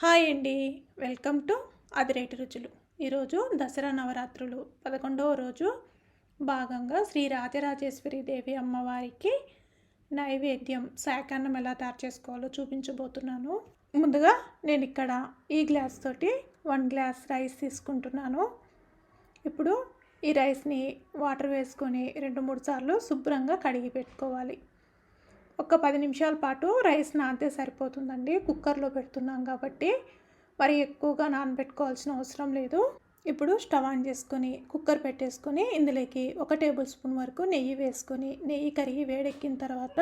Hi అండి. Welcome to అదిరేటి రుచులు. ఈరోజు దసరా నవరాత్రులు 11వ రోజు భాగంగా శ్రీ రాజరాజేశ్వరి దేవి అమ్మవారికి నైవేద్యం శాకాన్నం ఎలా తయారు చేసుకోవాలో చూపించబోతున్నాను. ముందుగా నేను ఇక్కడ ఈ గ్లాస్ తోటి 1 గ్లాస్ రైస్ తీసుకుంటున్నాను. ఇప్పుడు ఈ రైస్ని వాటర్ వేసుకొని 2-3 సార్లు శుభ్రంగా కడిగి పెట్టుకోవాలి. ఒక 10 నిమిషాల పాటు రైస్ నానితే సరిపోతుందండి. కుక్కర్లో పెడుతున్నాం కాబట్టి మరి ఎక్కువగా నానబెట్టుకోవాల్సిన అవసరం లేదు. ఇప్పుడు స్టవ్ ఆన్ చేసుకొని కుక్కర్ పెట్టేసుకొని ఇందులోకి 1 టేబుల్ స్పూన్ వరకు నెయ్యి వేసుకొని నెయ్యి కరిగి వేడెక్కిన తర్వాత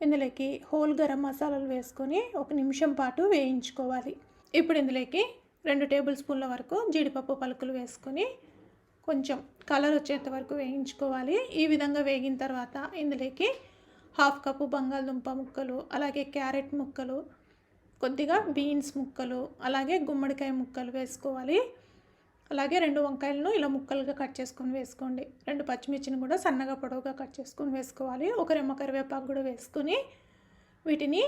ఇందులోకి హోల్ గరం మసాలాలు వేసుకొని 1 నిమిషం పాటు వేయించుకోవాలి. ఇప్పుడు ఇందులోకి 2 టేబుల్ స్పూన్ల వరకు జీడిపప్పు పలుకులు వేసుకొని కొంచెం కలర్ వచ్చేంత వరకు వేయించుకోవాలి. ఈ విధంగా వేగిన తర్వాత ఇందులోకి 1/2 కప్పు బంగాళదుంప ముక్కలు, అలాగే క్యారెట్ ముక్కలు, కొద్దిగా బీన్స్ ముక్కలు, అలాగే గుమ్మడికాయ ముక్కలు వేసుకోవాలి. అలాగే 2 వంకాయలను ఇలా ముక్కలుగా కట్ చేసుకొని వేసుకోండి. 2 పచ్చిమిర్చిని కూడా సన్నగా పొడవుగా కట్ చేసుకొని వేసుకోవాలి. 1 రెమ్మ కరివేపాకు కూడా వేసుకొని వీటిని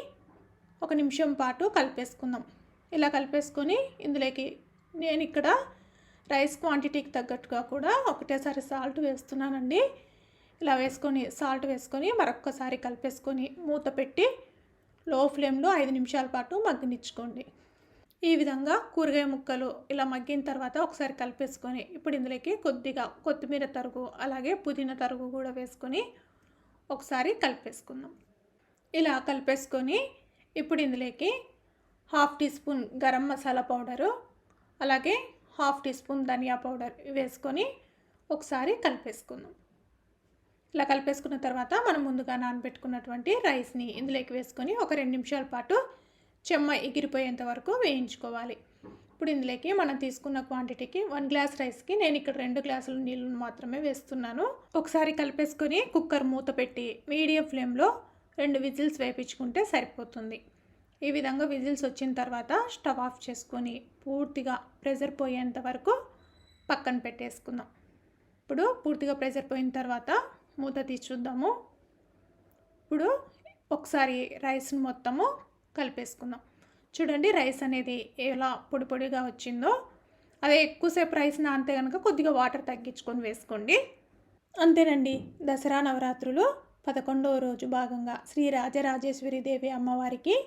1 నిమిషం పాటు కలిపేసుకుందాం. ఇలా కలిపేసుకొని ఇందులోకి నేను ఇక్కడ రైస్ క్వాంటిటీకి తగ్గట్టుగా కూడా ఒకటేసారి సాల్ట్ వేస్తున్నానండి. ఇలా వేసుకొని సాల్ట్ వేసుకొని మరొక్కసారి కలిపేసుకొని మూత పెట్టి లో ఫ్లేమ్లో 5 నిమిషాల పాటు మగ్గనిచ్చుకోండి. ఈ విధంగా కూరగాయ ముక్కలు ఇలా మగ్గిన తర్వాత ఒకసారి కలిపేసుకొని ఇప్పుడు ఇందులోకి కొద్దిగా కొత్తిమీర తరుగు, అలాగే పుదీనా తరుగు కూడా వేసుకొని ఒకసారి కలిపేసుకుందాం. ఇలా కలిపేసుకొని ఇప్పుడు ఇందులోకి 1/2 teaspoon garam masala powder, అలాగే 1/2 టీ స్పూన్ ధనియా పౌడర్ వేసుకొని ఒకసారి కలిపేసుకుందాం. ఇలా కలిపేసుకున్న తర్వాత మనం ముందుగా నానబెట్టుకున్నటువంటి రైస్ని ఇందులోకి వేసుకొని ఒక 2 నిమిషాల పాటు చెమ్మ ఎగిరిపోయేంత వరకు వేయించుకోవాలి. ఇప్పుడు ఇందులోకి మనం తీసుకున్న క్వాంటిటీకి 1 గ్లాస్ రైస్కి నేను ఇక్కడ 2 గ్లాసుల నీళ్ళను మాత్రమే వేస్తున్నాను. ఒకసారి కలిపేసుకొని కుక్కర్ మూత పెట్టి మీడియం ఫ్లేమ్లో 2 విజిల్స్ వేయించుకుంటే సరిపోతుంది. ఈ విధంగా విజిల్స్ వచ్చిన తర్వాత స్టవ్ ఆఫ్ చేసుకొని పూర్తిగా ప్రెషర్ పోయేంత వరకు పక్కన పెట్టేసుకుందాం. ఇప్పుడు పూర్తిగా ప్రెషర్ పోయిన తర్వాత మూత తీసి చూద్దాము. ఇప్పుడు ఒకసారి రైస్ని మొత్తము కలిపేసుకుందాం. చూడండి రైస్ అనేది ఎలా పొడి పొడిగా వచ్చిందో. అదే ఎక్కువసేపు రైస్ నానితే కనుక కొద్దిగా వాటర్ తగ్గించుకొని వేసుకోండి. అంతేనండి, దసరా నవరాత్రులు 11వ రోజు భాగంగా శ్రీ రాజరాజేశ్వరి దేవి అమ్మవారికి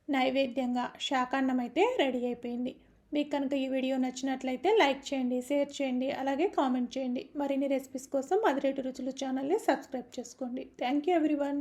నైవేద్యంగా శాకాన్నం అయితే రెడీ అయిపోయింది. మీకు కనుక ఈ వీడియో నచ్చినట్లయితే లైక్ చేయండి, షేర్ చేయండి, అలాగే కామెంట్ చేయండి. మరిన్ని రెసిపీస్ కోసం అదిరేటి రుచులు ఛానల్ని సబ్స్క్రైబ్ చేసుకోండి. Thank you everyone.